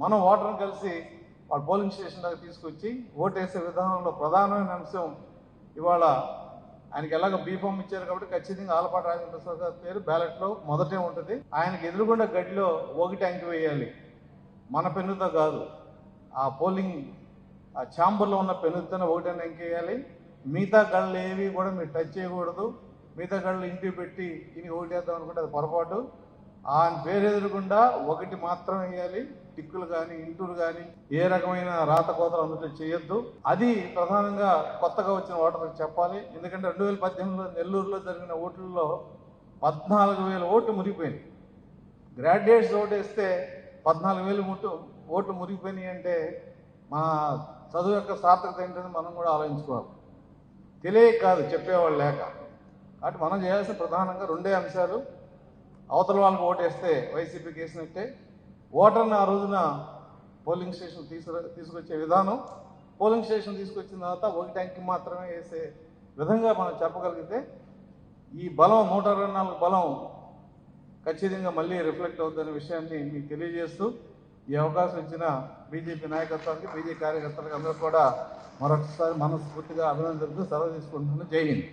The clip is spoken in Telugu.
మనం ఓటర్ని కలిసి వాళ్ళ పోలింగ్ స్టేషన్ దగ్గర తీసుకొచ్చి ఓటేసే విధానంలో ప్రధానమైన అంశం ఇవాళ ఆయనకి ఎలాగ బీఫామ్ ఇచ్చారు కాబట్టి ఖచ్చితంగా ఆలపాటి రాజేంద్ర ప్రసాద్ గారి పేరు బ్యాలెట్లో మొదటే ఉంటుంది. ఆయనకి ఎదురుగుండా గడిలో ఓగిటి అంకి వేయాలి, మన పెన్నుతో కాదు. ఆ పోలింగ్ ఆ ఛాంబర్లో ఉన్న పెన్నుతోనే ఒకటైనా అంకి వేయాలి. మిగతా గళ్ళు ఏవి కూడా మీరు టచ్ చేయకూడదు. మిగతా గళ్ళు ఇంటికి పెట్టి ఇని ఓటేద్దాం అనుకుంటే అది పొరపాటు. ఆయన పేరు ఎదురుగుండా ఒకటి మాత్రం వేయాలి. టిక్కులు కానీ ఇంటులు కానీ ఏ రకమైన రాత కోతలు అందులో చేయొద్దు. అది ప్రధానంగా కొత్తగా వచ్చిన ఓటర్లకు చెప్పాలి. ఎందుకంటే 2018లో నెల్లూరులో జరిగిన ఓట్లలో 14,000 ఓట్లు మురిగిపోయినాయి. గ్రాడ్యుయేట్స్ ఓటు వేస్తే 14,000 ఓట్లు మురిగిపోయినాయి అంటే మా చదువు యొక్క సార్థకత ఏంటని మనం కూడా ఆలోచించుకోవాలి. తెలియక కాదు, చెప్పేవాళ్ళు లేక. కాబట్టి మనం చేయాల్సిన ప్రధానంగా 2 అంశాలు. అవతల వాళ్ళకి ఓటేస్తే వైసీపీకి వేసినట్టే, ఓటర్ని ఆ రోజున పోలింగ్ స్టేషన్ తీసుకొచ్చే విధానం, పోలింగ్ స్టేషన్ తీసుకొచ్చిన తర్వాత ఒకటి అంకి మాత్రమే వేసే విధంగా మనం చెప్పగలిగితే ఈ బలం 124 బలం ఖచ్చితంగా మళ్ళీ రిఫ్లెక్ట్ అవుతుందనే విషయాన్ని మీకు తెలియజేస్తూ ఈ అవకాశం ఇచ్చిన బీజేపీ నాయకత్వానికి, బీజేపీ కార్యకర్తలకు అందరూ కూడా మరొకసారి మనస్ఫూర్తిగా అభినందనలు సెలవు తీసుకుంటున్నాను. జై హింద్.